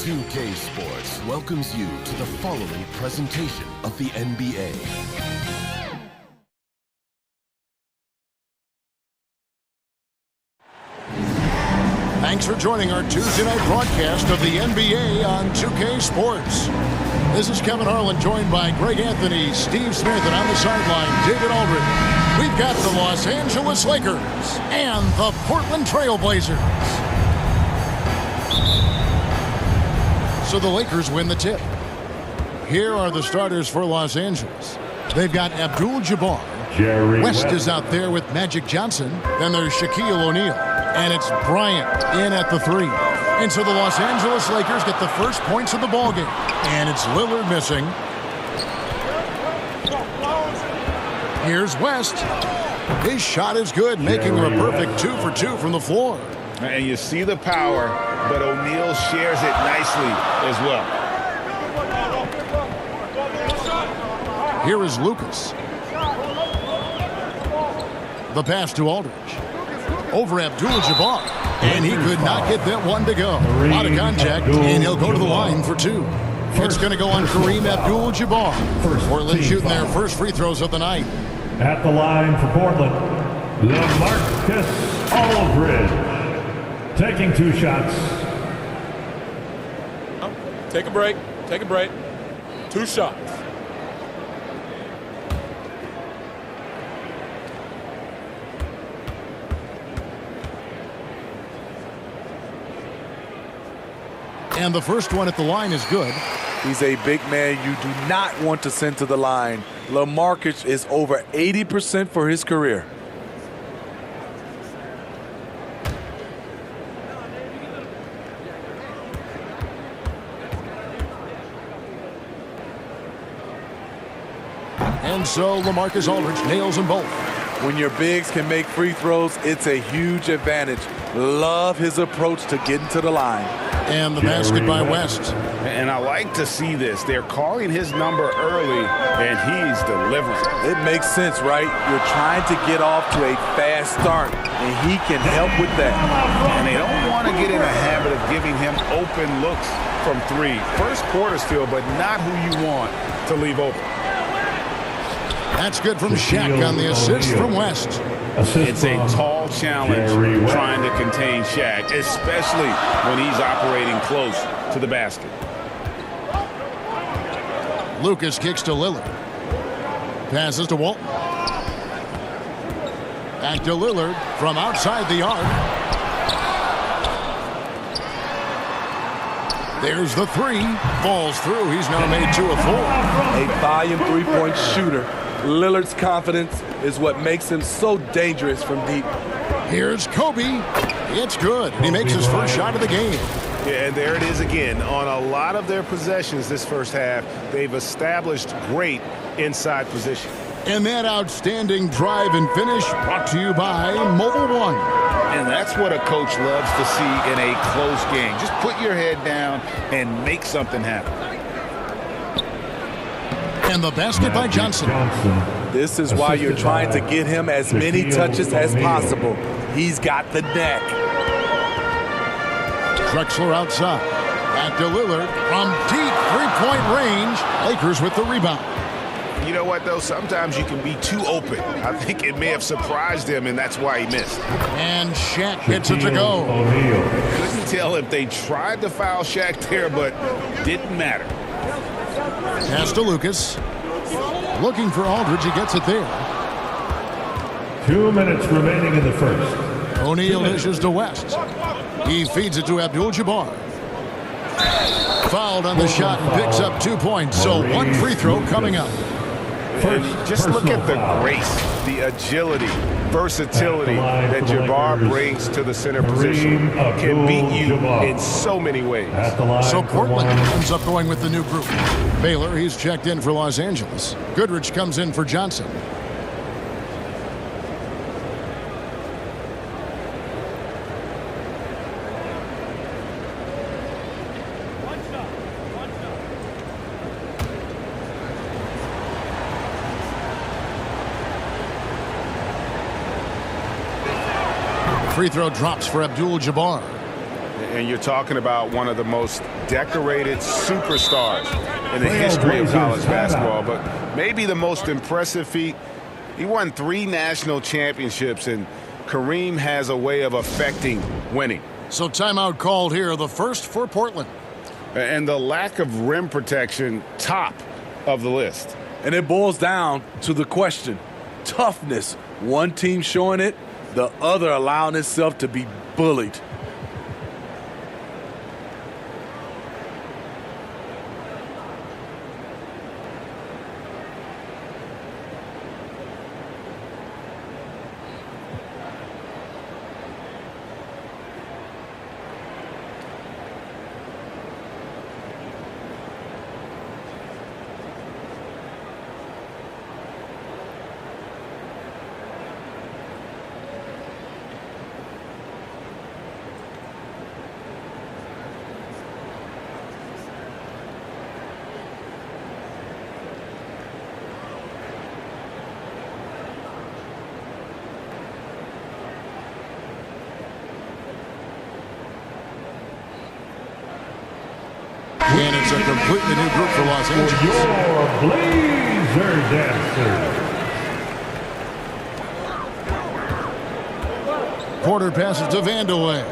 2K Sports welcomes you to the following presentation of the NBA. Thanks for joining our Tuesday night broadcast of the NBA on 2K Sports. This is Kevin Harlan, joined by Greg Anthony, Steve Smith, and on the sideline, David Aldridge. We've got the Los Angeles Lakers and the Portland Trail Blazers. So the Lakers win the tip. Here are the starters for Los Angeles. They've got Abdul-Jabbar. West is out there with Magic Johnson. Then there's Shaquille O'Neal. And it's Bryant in at the three. And so the Los Angeles Lakers get the first points of the ballgame. And it's Lillard missing. Here's West. His shot is good, making him a perfect 2 for 2 from the floor. And you see the power, but O'Neal shares it nicely as well. Here is Lucas. The pass to Aldridge. Over Abdul-Jabbar. And he could not get that one to go. Out of contact, and he'll go to the line for two. It's going to go on Kareem Abdul-Jabbar. Portland shooting their first free throws of the night. At the line for Portland, LaMarcus Aldridge. Taking 2 shots. Take a break. Take a break. 2 shots. And the first one at the line is good. He's a big man you do not want to send to the line. LaMarcus is over 80% for his career. And so LaMarcus Aldridge nails them both. When your bigs can make free throws, it's a huge advantage. Love his approach to getting to the line. And the basket by West. And I like to see this. They're calling his number early, and he's delivering. It makes sense, right? You're trying to get off to a fast start, and he can help with that. And they don't want to get in a habit of giving him open looks from 3. First quarter still, but not who you want to leave open. That's good from Shaq on the assist from West. It's a tall challenge trying to contain Shaq, especially when he's operating close to the basket. Lucas kicks to Lillard. Passes to Walton. Back to Lillard from outside the arc. There's the 3. Falls through. He's now made 2 of 4. A volume 3-point shooter. Lillard's confidence is what makes him so dangerous from deep. Here's Kobe. It's good. He makes his first shot of the game. Yeah, and there it is again. On a lot of their possessions this first half, they've established great inside position. And that outstanding drive and finish brought to you by Mobile One. And that's what a coach loves to see in a close game. Just put your head down and make something happen. And the basket by Johnson. This is why you're trying to get him as many touches as possible. He's got the neck. Drexler outside. Back to Lillard from deep 3-point range. Lakers with the rebound. You know what, though? Sometimes you can be too open. I think it may have surprised him, and that's why he missed. And Shaq gets it to go. Couldn't tell if they tried to foul Shaq there, but didn't matter. Pass to Lucas. Looking for Aldridge. He gets it there. 2 minutes remaining in the first. O'Neal dishes to West. He feeds it to Abdul-Jabbar. Fouled on the shot and picks up 2 points. So 1 free throw coming up. And just look at the grace, the agility, versatility that Jabbar brings to the center position. Can beat you in so many ways. So Portland ends up going with the new group. Baylor, he's checked in for Los Angeles. Goodrich comes in for Johnson. Free throw drops for Abdul-Jabbar. And you're talking about one of the most decorated superstars in the history of college basketball, but maybe the most impressive feat. He won 3 national championships, and Kareem has a way of affecting winning. So timeout called here, the first for Portland. And the lack of rim protection, top of the list. And it boils down to the question, toughness. One team showing it, the other allowing itself to be bullied. And it's a completely new group for Los Angeles. Your Blazer Dancers. Porter passes to Vandeweghe.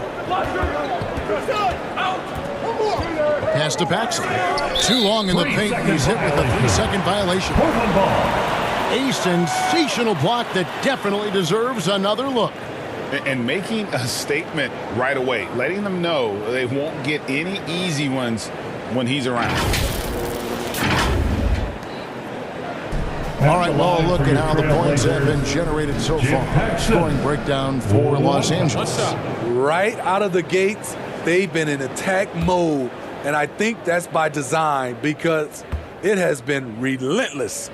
Pass to Paxson. Too long in the paint. He's hit with a 3-second violation. Portland ball. A sensational block that definitely deserves another look. And making a statement right away, letting them know they won't get any easy ones when he's around. All right, well, look at how the points have been generated so far. Scoring breakdown for Los Angeles. Right out of the gates, they've been in attack mode. And I think that's by design because it has been relentless.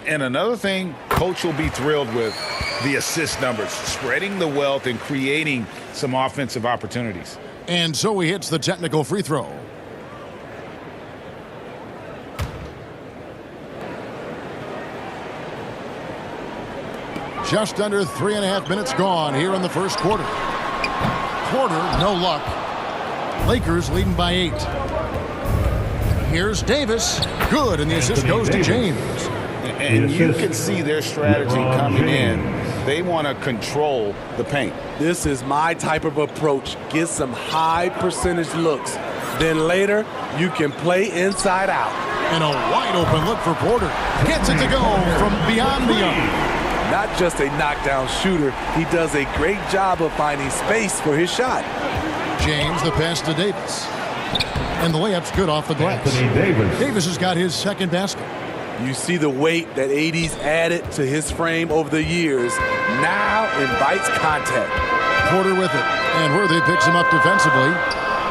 And another thing Coach will be thrilled with, the assist numbers, spreading the wealth and creating some offensive opportunities. And so he hits the technical free throw. Just under 3.5 minutes gone here in the first quarter. Porter, no luck. Lakers leading by 8. Here's Davis. Good, and the assist goes to James. And you can see their strategy coming in. They want to control the paint. This is my type of approach. Get some high percentage looks. Then later, you can play inside out. And a wide open look for Porter. Gets it to go from beyond the arc. Not just a knockdown shooter, he does a great job of finding space for his shot. James, the pass to Davis. And the layup's good off the glass. Davis has got his second basket. You see the weight that AD's added to his frame over the years. Now invites contact. Porter with it. And Worthy picks him up defensively.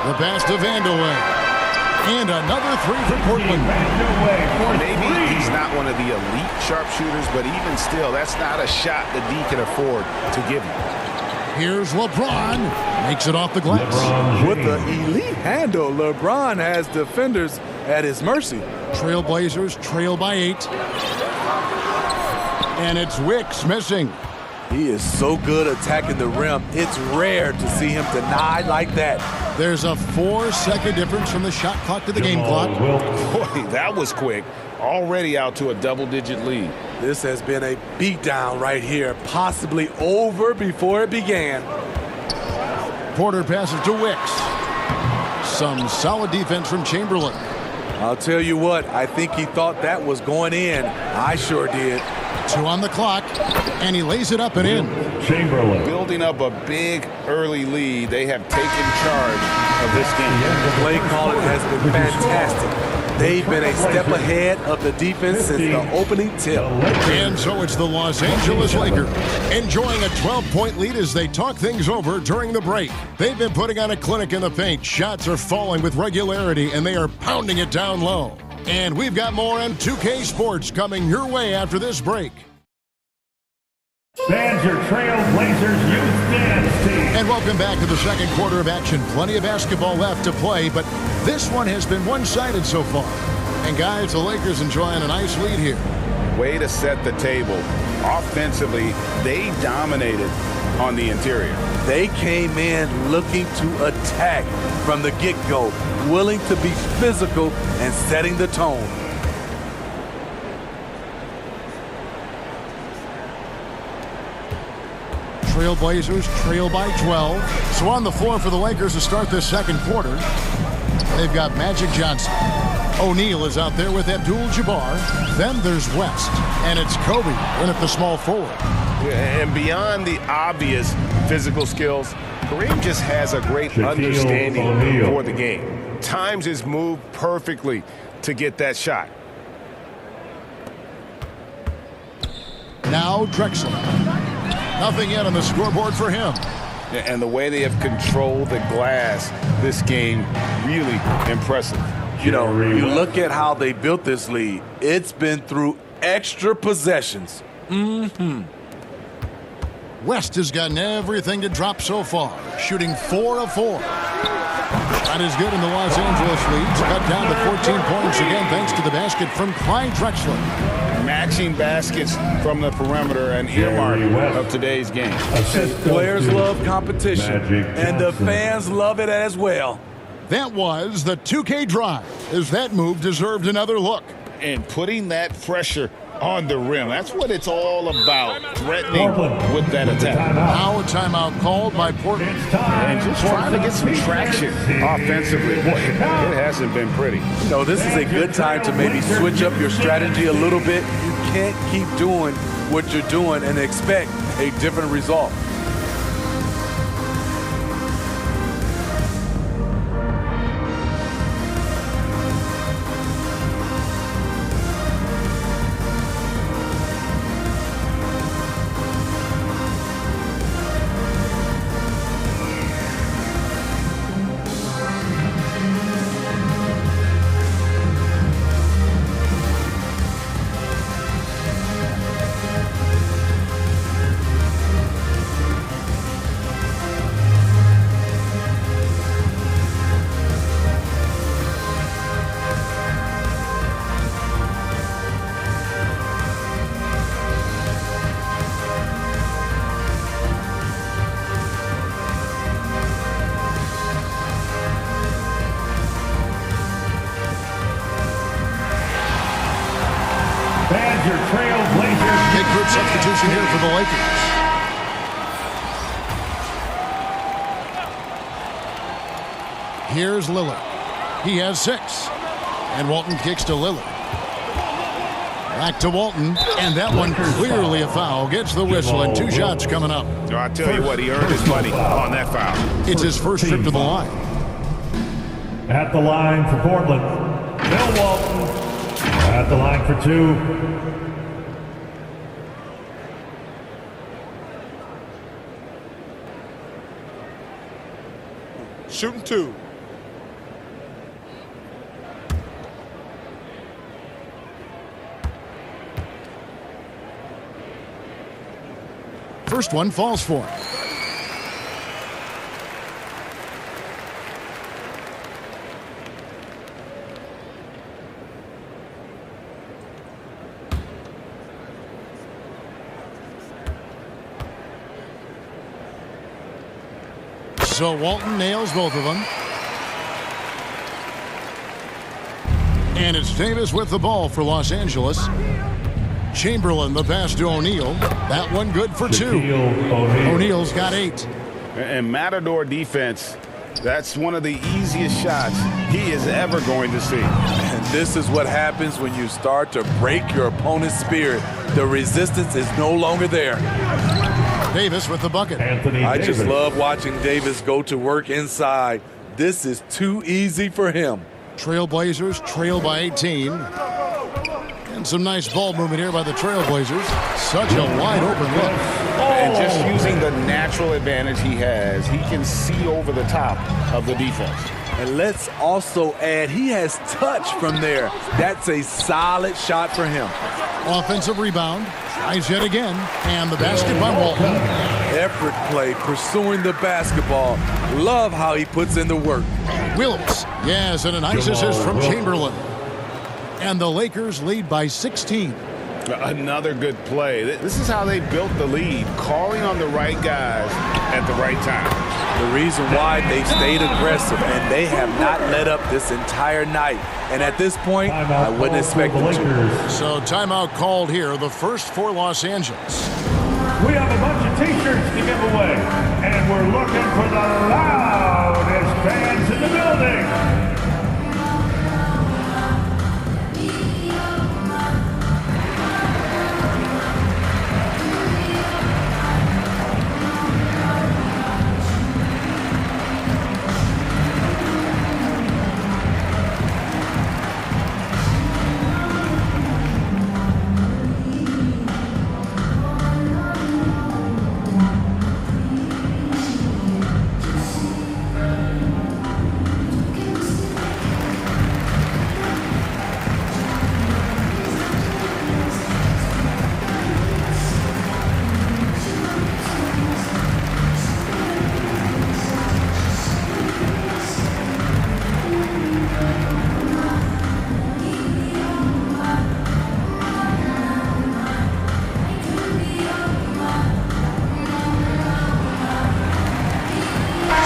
The pass to Vandeweghe. And another 3 for Portland. Maybe he's not one of the elite sharpshooters, but even still, that's not a shot that D can afford to give you. Here's LeBron. Makes it off the glass. With the elite handle, LeBron has defenders at his mercy. Trailblazers trail by 8. And it's Wicks missing. He is so good attacking the rim. It's rare to see him denied like that. There's a 4-second difference from the shot clock to the game clock. Boy, that was quick. Already out to a double-digit lead. This has been a beatdown right here, possibly over before it began. Porter passes to Wicks. Some solid defense from Chamberlain. I'll tell you what, I think he thought that was going in. I sure did. 2 on the clock, and he lays it up and in. Chamberlain. Building up a big early lead. They have taken charge of this game. The play calling has been fantastic. They've been a step ahead of the defense since the opening tip. And so it's the Los Angeles Lakers enjoying a 12-point lead as they talk things over during the break. They've been putting on a clinic in the paint. Shots are falling with regularity, and they are pounding it down low. And we've got more on 2K Sports coming your way after this break. Stands your Trailblazers Youth Dance Team. And welcome back to the second quarter of action. Plenty of basketball left to play, but this one has been one-sided so far. And guys, the Lakers enjoying a nice lead here. Way to set the table. Offensively, they dominated on the interior. They came in looking to attack from the get-go, willing to be physical and setting the tone. Trailblazers trail by 12. So on the floor for the Lakers to start this second quarter, they've got Magic Johnson. O'Neal is out there with Abdul-Jabbar. Then there's West, and it's Kobe in at the small forward. And beyond the obvious physical skills, Kareem just has a great understanding for the game. Times his move perfectly to get that shot. Now Drexler. Nothing yet on the scoreboard for him. And the way they have controlled the glass this game, really impressive. You know, you look at how they built this lead. It's been through extra possessions. West has gotten everything to drop so far, shooting 4 of 4. That is good, in the Los Angeles leads cut down to 14 points again thanks to the basket from Clyde Drexler. Matching baskets from the perimeter and earmark of today's game. Players love competition, and the fans love it as well. That was the 2K drive, as that move deserved another look. And putting that pressure on the rim. That's what it's all about, threatening with that attack. Now a timeout called by Portland. And just trying to get some traction offensively. Boy, it hasn't been pretty. You know, this is a good time to maybe switch up your strategy a little bit. You can't keep doing what you're doing and expect a different result. Your Trailblazers. Big group substitution here for the Lakers. Here's Lillard. He has 6. And Walton kicks to Lillard. Back to Walton. And that one clearly a foul. Gets the whistle and 2 shots coming up. So I tell you what, he earned his money on that foul. It's his first trip to the line. At the line for Portland, Bill Walton. At the line for 2. Shooting 2. First one falls for him. So Walton nails both of them. And it's Davis with the ball for Los Angeles. Chamberlain the pass to O'Neal. That one good for 2. O'Neal's got 8. And Matador defense, that's one of the easiest shots he is ever going to see. And this is what happens when you start to break your opponent's spirit. The resistance is no longer there. Davis with the bucket. I just love watching Davis go to work inside. This is too easy for him. Trailblazers trail by 18. And some nice ball movement here by the Trailblazers. Such a wide open look. And just using the natural advantage he has, he can see over the top of the defense. And let's also add, he has touch from there. That's a solid shot for him. Offensive rebound. Tries yet again. And the basket by Walton. Effort play, pursuing the basketball. Love how he puts in the work. Willis. Yes, and a nice assist from Chamberlain. And the Lakers lead by 16. Another good play. This is how they built the lead, calling on the right guys at the right time. The reason why they stayed aggressive, and they have not let up this entire night. And at this point, I wouldn't expect them to. So timeout called here, the first for Los Angeles. We have a bunch of T-shirts to give away, and we're looking for the loudest fans in the building.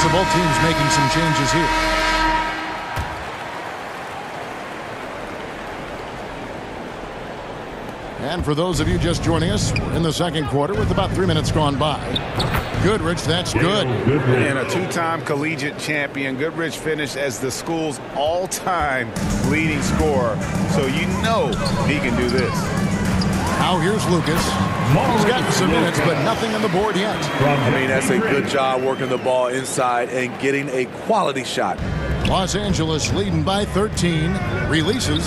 So both teams making some changes here. And for those of you just joining us, we're in the second quarter with about 3 minutes gone by. Goodrich, that's good. And a two-time collegiate champion. Goodrich finished as the school's all-time leading scorer. So you know he can do this. Now here's Lucas. He's gotten some minutes, but nothing on the board yet. I mean, that's a good job working the ball inside and getting a quality shot. Los Angeles leading by 13. Releases.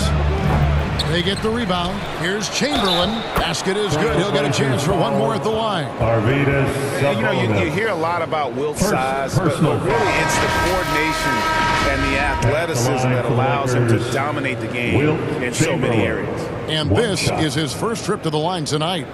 They get the rebound. Here's Chamberlain. Basket is good. He'll get a chance for one more at the line. You hear a lot about Wilt's size, but really it's the coordination and the athleticism that allows him to dominate the game in so many areas. And this is his first trip to the line tonight.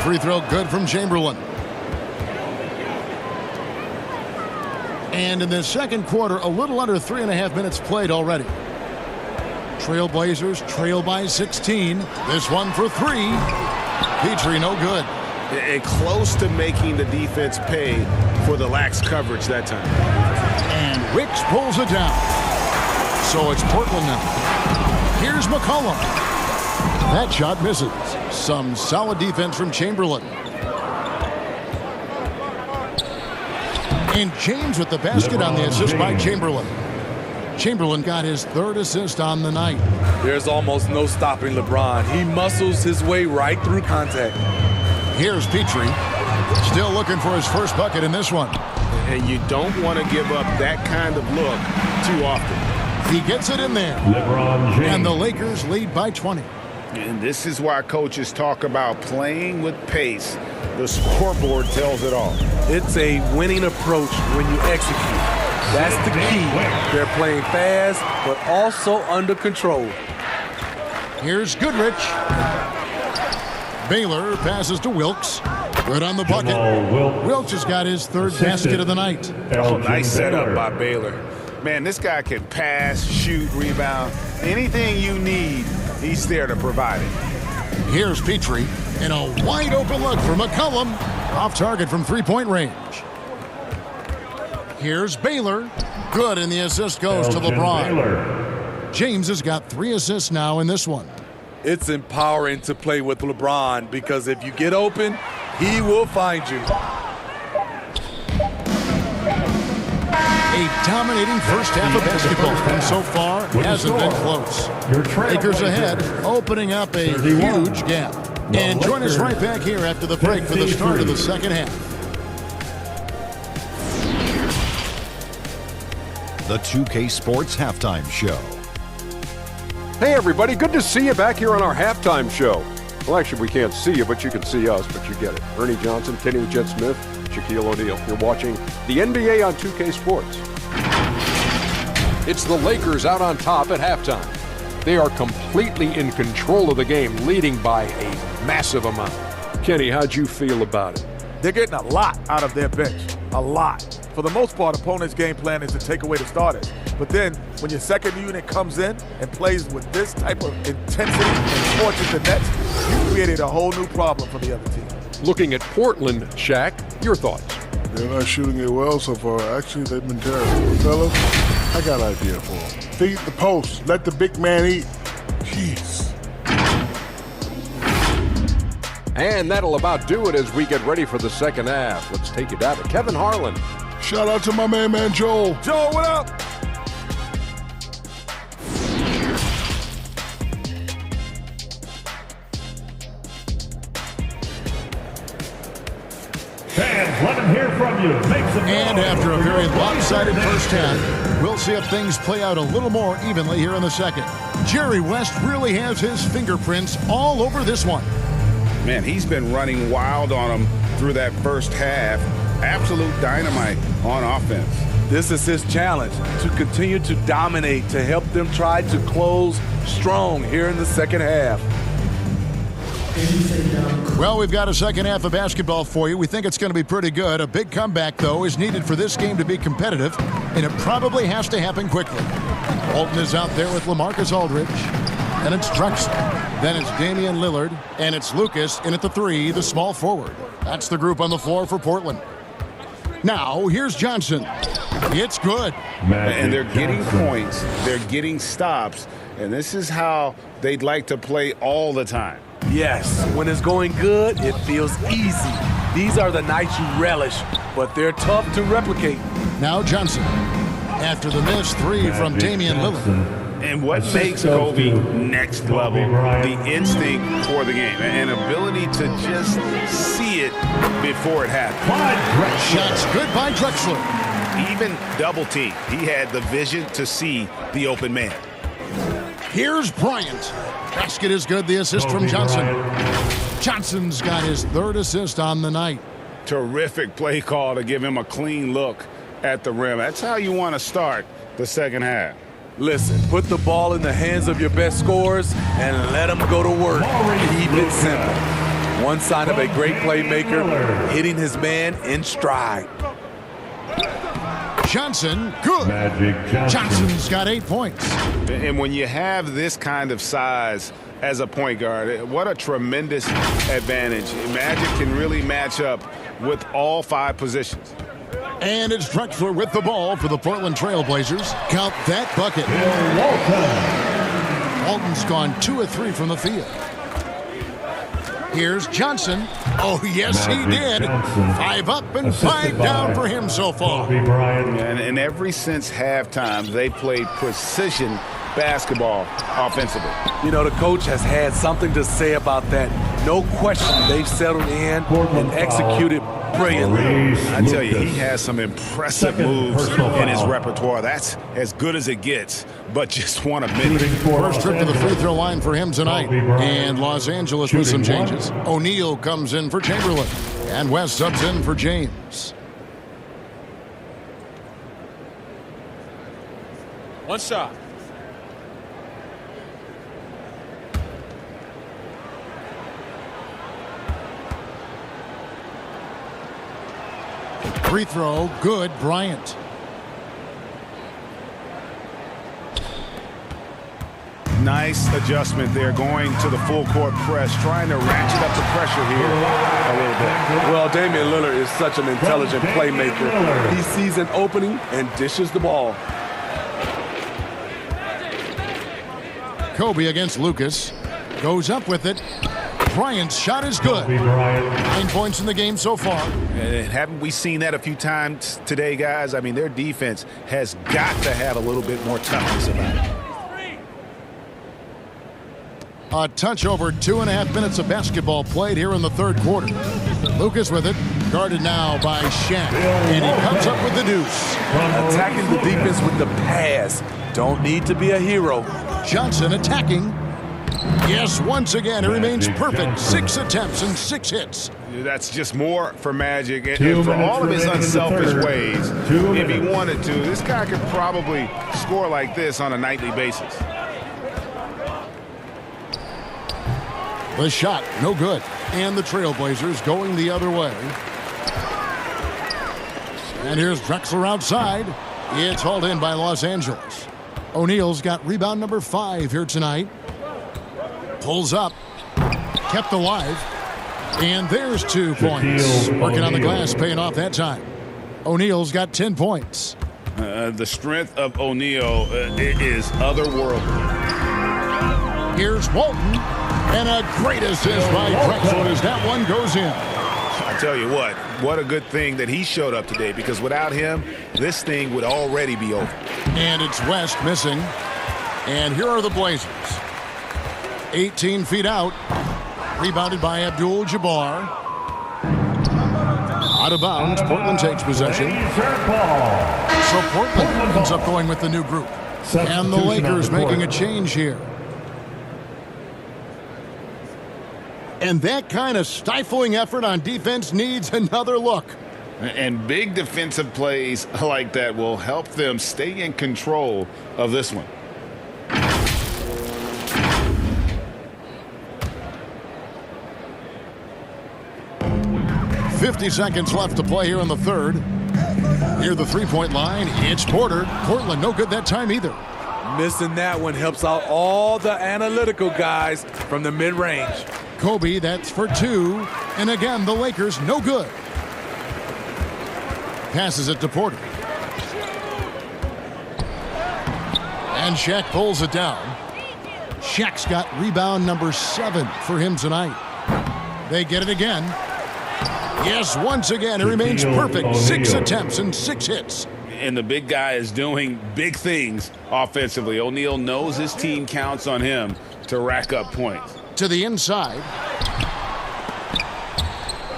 Free throw good from Chamberlain. And in the second quarter, a little under 3.5 minutes played already. Trailblazers trail by 16. This one for three. Petrie no good. And close to making the defense pay for the lax coverage that time. And Wicks pulls it down. So it's Portland now. Here's McCollum. That shot misses. Some solid defense from Chamberlain. And James with the basket on the assist by Chamberlain. Chamberlain got his third assist on the night. There's almost no stopping LeBron. He muscles his way right through contact. Here's Petrie. Still looking for his first bucket in this one. And you don't want to give up that kind of look too often. He gets it in there. LeBron James. And the Lakers lead by 20. And this is why coaches talk about playing with pace. The scoreboard tells it all. It's a winning approach when you execute. That's the key. They're playing fast, but also under control. Here's Goodrich. Baylor passes to Wilkes. Good on the bucket. Wilkes has got his third basket of the night. Oh, nice setup by Baylor. Man, this guy can pass, shoot, rebound. Anything you need, he's there to provide it. Here's Petrie. And a wide open look for McCollum. Off target from three-point range. Here's Baylor. Good, and the assist goes to LeBron. James has got 3 assists now in this one. It's empowering to play with LeBron because if you get open, he will find you. A dominating first half of basketball, and so far hasn't been close. Lakers ahead, opening up a huge gap. And join us right back here after the break for the start of the second half. The 2K Sports Halftime Show. Hey everybody, good to see you back here on our halftime show. Well, actually we can't see you, but you can see us, but you get it. Ernie Johnson, Kenny Jet Smith, Shaquille O'Neal. You're watching the NBA on 2K Sports. It's the Lakers out on top at halftime. They are completely in control of the game, leading by a massive amount. Kenny, how'd you feel about it? They're getting a lot out of their bench. A lot. For the most part, opponents' game plan is to take away the starters. But then, when your second unit comes in and plays with this type of intensity and torches the Nets, you created a whole new problem for the other team. Looking at Portland, Shaq, your thoughts? They're not shooting it well so far. Actually, they've been terrible. Fellas, I got an idea for them. Feed the post. Let the big man eat. Jeez. And that'll about do it as we get ready for the second half. Let's take you down to Kevin Harlan. Shout out to my man Joel. Joel, what up? Fans, let them hear from you. Make some And noise. after a very lopsided first half, we'll see if things play out a little more evenly here in the second. Jerry West really has his fingerprints all over this one. Man, he's been running wild on them through that first half. Absolute dynamite on offense. This is his challenge, to continue to dominate, to help them try to close strong here in the second half. Well, we've got a second half of basketball for you. We think it's going to be pretty good. A big comeback, though, is needed for this game to be competitive, and it probably has to happen quickly. Walton is out there with LaMarcus Aldridge, and it's Drexler. Then it's Damian Lillard, and it's Lucas in at the three, the small forward. That's the group on the floor for Portland. Now, here's Johnson. It's good. And they're getting points, they're getting stops, and this is how they'd like to play all the time. Yes, when it's going good, it feels easy. These are the nights you relish, but they're tough to replicate. Now Johnson. After the missed three from Damian Lillard. And what makes Kobe next level, the instinct for the game, an ability to just see it before it happens. Shots good by Drexler. Even double team, he had the vision to see the open man. Here's Bryant. Basket is good, the assist from Johnson. Johnson's got his third assist on the night. Terrific play call to give him a clean look at the rim. That's how you want to start the second half. Listen, put the ball in the hands of your best scorers and let them go to work. Keep it simple. One sign of a great playmaker, hitting his man in stride. Johnson, good. Johnson's got 8 points. And when you have this kind of size as a point guard, what a tremendous advantage. Magic can really match up with all 5 positions. And it's Drexler with the ball for the Portland Trail Blazers. Count that bucket. Walton's gone 2 of 3 from the field. Here's Johnson. Oh, yes, he did. 5 up and 5 down for him so far. And ever since halftime, they played precision basketball offensively. You know, the coach has had something to say about that. No question, they've settled in and executed brilliantly. I tell you, he has some impressive moves in his repertoire. That's as good as it gets, but just want a minute. First trip to the free throw line for him tonight. And Los Angeles with some changes. O'Neal comes in for Chamberlain. And West subs in for James. One shot. Free throw, good, Bryant. Nice adjustment there, going to the full court press, trying to ratchet up the pressure here a little bit. Well, Damian Lillard is such an intelligent playmaker. He sees an opening and dishes the ball. Kobe against Lucas. Goes up with it. Bryant's shot is good. 9 points in the game so far. And haven't we seen that a few times today, guys? I mean, their defense has got to have a little bit more toughness about it. A touch over 2.5 minutes of basketball played here in the third quarter. Lucas with it, guarded now by Shaq, and he comes up with the deuce. Attacking the defense with the pass. Don't need to be a hero. Johnson attacking. Yes, once again, he remains perfect. 6 attempts and 6 hits. That's just more for Magic. And for all of his unselfish ways, if he wanted to, this guy could probably score like this on a nightly basis. The shot, no good. And the Trailblazers going the other way. And here's Drexler outside. It's hauled in by Los Angeles. O'Neal's got rebound number 5 here tonight. Pulls up. Kept alive. And there's 2 points. Working on the glass, paying off that time. O'Neal's got 10 points. The strength of O'Neal is otherworldly. Here's Walton. And a great assist by Drexler as that one goes in. I tell you what a good thing that he showed up today, because without him, this thing would already be over. And it's West missing. And here are the Blazers. 18 feet out. Rebounded by Abdul-Jabbar. Out of bounds. Portland takes possession. So Portland ends up going with the new group. And the Lakers making a change here. And that kind of stifling effort on defense needs another look. And big defensive plays like that will help them stay in control of this one. .50 seconds left to play here in the third. Near the three-point line, it's Porter. Portland no good that time either. Missing that one helps out all the analytical guys from the mid-range. Kobe, that's for 2. And again, the Lakers no good. Passes it to Porter. And Shaq pulls it down. Shaq's got rebound number 7 for him tonight. They get it again. Yes, once again, it remains perfect. 6 attempts and 6 hits. And the big guy is doing big things offensively. O'Neal knows his team counts on him to rack up points. To the inside.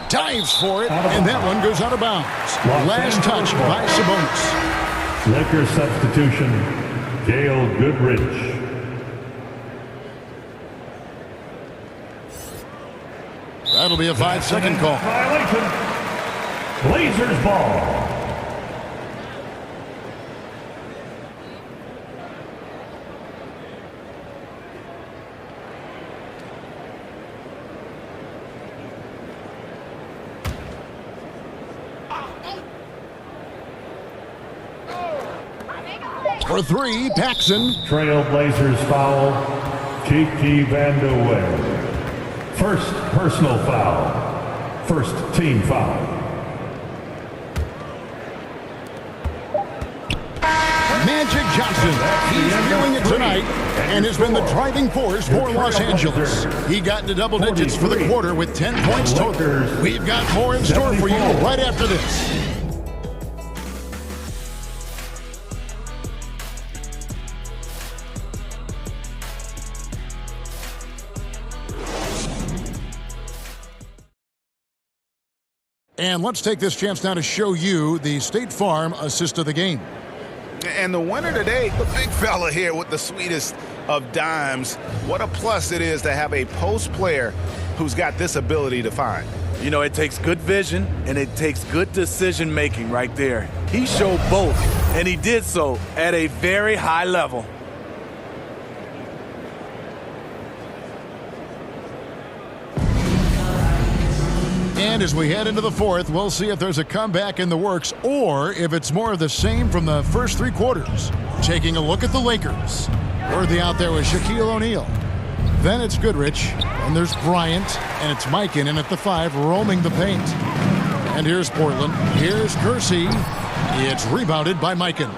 Dives for it, and that one goes out of bounds. Last touch by Sabonis. Lakers substitution, Gail Goodrich. That'll be a 5-second call. Violation. Blazers ball. For 3, Paxson. Trailblazers foul, Kiki Vandeweghe. First personal foul. First team foul. Magic Johnson. He's feeling it tonight and has been the driving force for Los Angeles. He got into double digits for the quarter with 10 points total. We've got more in store for you right after this. And let's take this chance now to show you the State Farm assist of the game. And the winner today, the big fella here with the sweetest of dimes. What a plus it is to have a post player who's got this ability to find. You know, it takes good vision and it takes good decision making right there. He showed both, and he did so at a very high level. And as we head into the fourth, we'll see if there's a comeback in the works or if it's more of the same from the first 3 quarters. Taking a look at the Lakers. Worthy out there with Shaquille O'Neal. Then it's Goodrich, and there's Bryant, and it's Mikan in at the 5, roaming the paint. And here's Portland. Here's Kersey. It's rebounded by Mikan.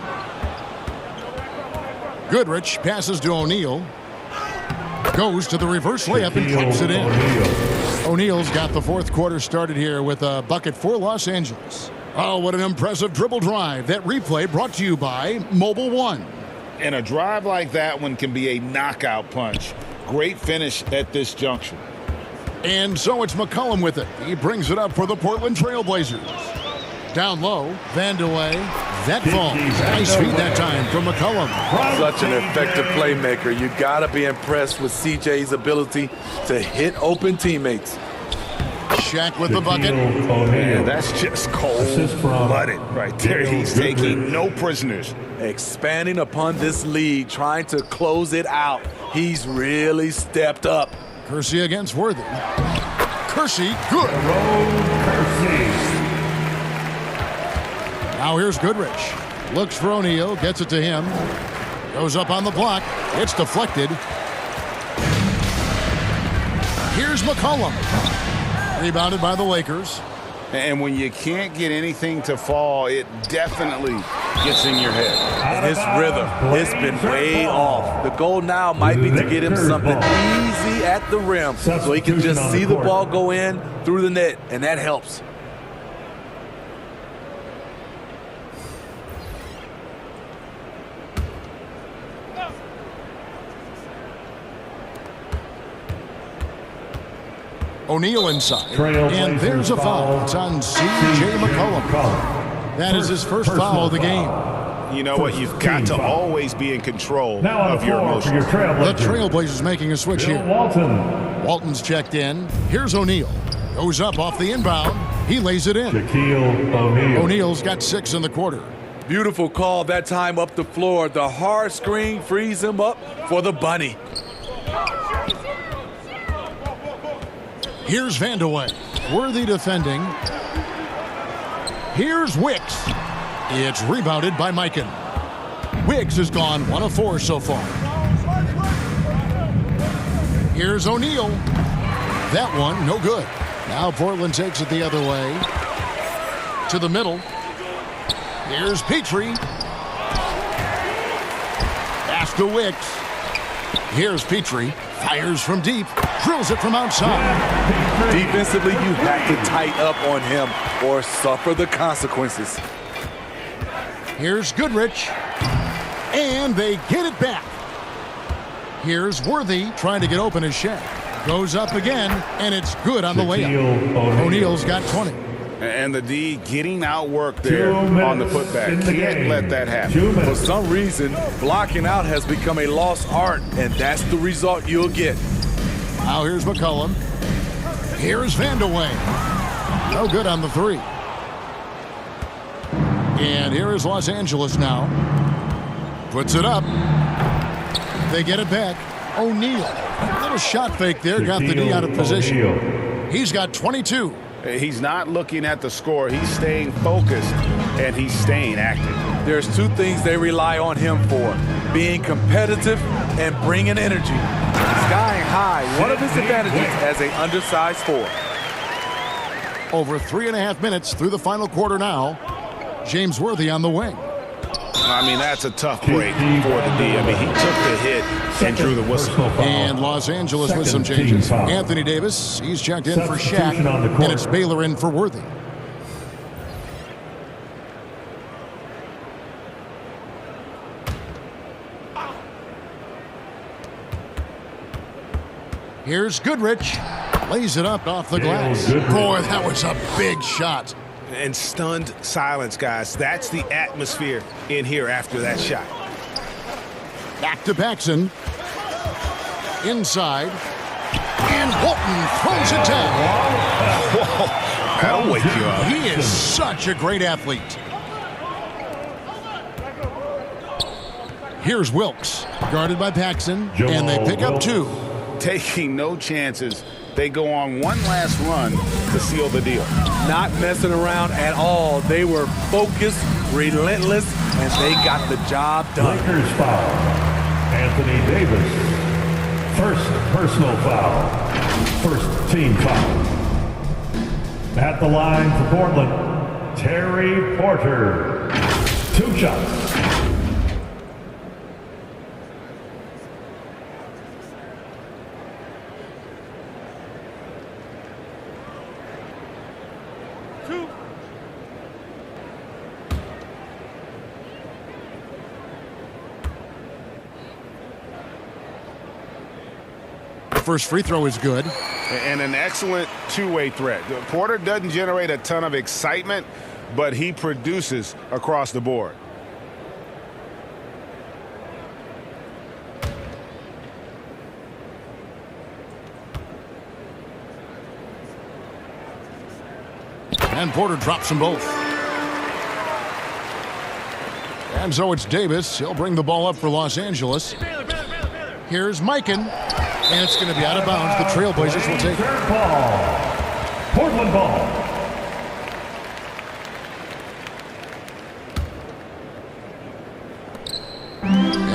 Goodrich passes to O'Neal. Goes to the reverse layup and clips it in. O'Neal's got the fourth quarter started here with a bucket for Los Angeles. Oh, what an impressive dribble drive. That replay brought to you by Mobile One. And a drive like that one can be a knockout punch. Great finish at this juncture. And so it's McCollum with it. He brings it up for the Portland Trailblazers. Down low, Vandeweghe. That falls. Nice feed that time from McCollum. Such an effective playmaker. You got to be impressed with CJ's ability to hit open teammates. Shaq with the bucket. Man, that's just cold-blooded right there. He's taking no prisoners. Expanding upon this lead, trying to close it out. He's really stepped up. Kersey against Worthy. Kersey, good. Now here's Goodrich. Looks for O'Neal, gets it to him. Goes up on the block. It's deflected. Here's McCollum. Rebounded by the Lakers. And when you can't get anything to fall, it definitely gets in your head. And his rhythm, it's been way off. The goal now might be to get him something easy at the rim so he can just see the ball go in through the net, and that helps. O'Neal inside, and there's a foul. It's on C.J. McCollum. That is his first foul of the game. You know what? You've got to always be in control of your emotions. The Trailblazers making a switch here. Walton's checked in. Here's O'Neal. Goes up off the inbound. He lays it in. O'Neal's got 6 in the quarter. Beautiful call that time up the floor. The hard screen frees him up for the bunny. Here's Vandeweghe. Worthy defending. Here's Wicks. It's rebounded by Mikan. Wicks has gone 1 of 4 so far. Here's O'Neal. That one, no good. Now Portland takes it the other way. To the middle. Here's Petrie. Pass to Wicks. Here's Petrie. Fires from deep. Drills it from outside. Defensively, you have to tighten up on him or suffer the consequences. Here's Goodrich. And they get it back. Here's Worthy trying to get open as Shaq. Goes up again, and it's good on the layup. O'Neal's got 20. And the D getting outworked there on the putback. Can't let that happen. For some reason, blocking out has become a lost art, and that's the result you'll get. Now here's McCollum. Here's Vandeweghe. No good on the 3. And here is Los Angeles now. Puts it up. They get it back. O'Neal. A little shot fake there. Got the D out of position. He's got 22. He's not looking at the score. He's staying focused, and he's staying active. There's 2 things they rely on him for: being competitive and bringing energy. Skying high, one of his advantages as an undersized 4. Over 3.5 minutes through the final quarter now. James Worthy on the wing. I mean, that's a tough break for the D. I mean, he took the hit and drew the whistle. And Los Angeles with some changes. Anthony Davis, he's checked in for Shaq, and it's Baylor in for Worthy. Here's Goodrich. Lays it up off the glass. Boy, that was a big shot. And stunned silence, guys. That's the atmosphere in here after that shot. Back to Paxson. Inside. And Walton throws it down. Whoa, that'll wake you up. He is such a great athlete. Here's Wilkes. Guarded by Paxson. And they pick up 2. Taking no chances. They go on one last run to seal the deal. Not messing around at all. They were focused, relentless, and they got the job done. Lakers foul. Anthony Davis. First personal foul. First team foul. At the line for Portland, Terry Porter. 2 shots. First free throw is good. And an excellent two-way threat. Porter doesn't generate a ton of excitement, but he produces across the board. And Porter drops them both. And so it's Davis. He'll bring the ball up for Los Angeles. Here's Mikan. And it's going to be out of bounds. The Trailblazers will take it. Portland ball.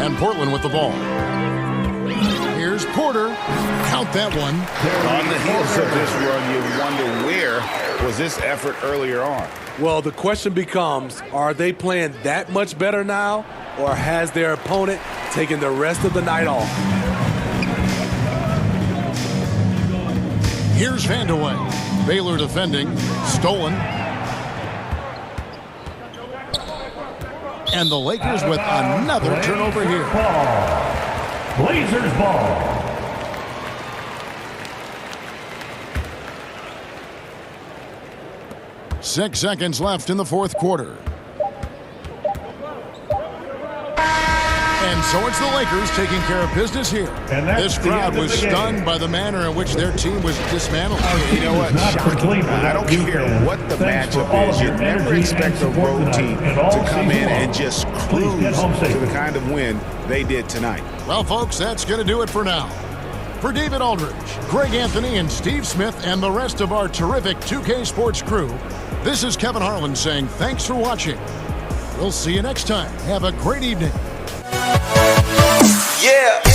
And Portland with the ball. Here's Porter. Count that one. On the heels of this run, you wonder where was this effort earlier on? Well, the question becomes, are they playing that much better now, or has their opponent taken the rest of the night off? Here's Vandeweghe. Baylor defending. Stolen. And the Lakers with another turnover here. Blazers ball. Six seconds left in the fourth quarter. And so it's the Lakers taking care of business here. This crowd was stunned by the manner in which their team was dismantled. You know what? Shocking. I don't care what the matchup is. You never expect a road team to come in and just cruise to the kind of win they did tonight. Well, folks, that's going to do it for now. For David Aldridge, Greg Anthony, and Steve Smith, and the rest of our terrific 2K Sports crew, this is Kevin Harlan saying thanks for watching. We'll see you next time. Have a great evening. Yeah.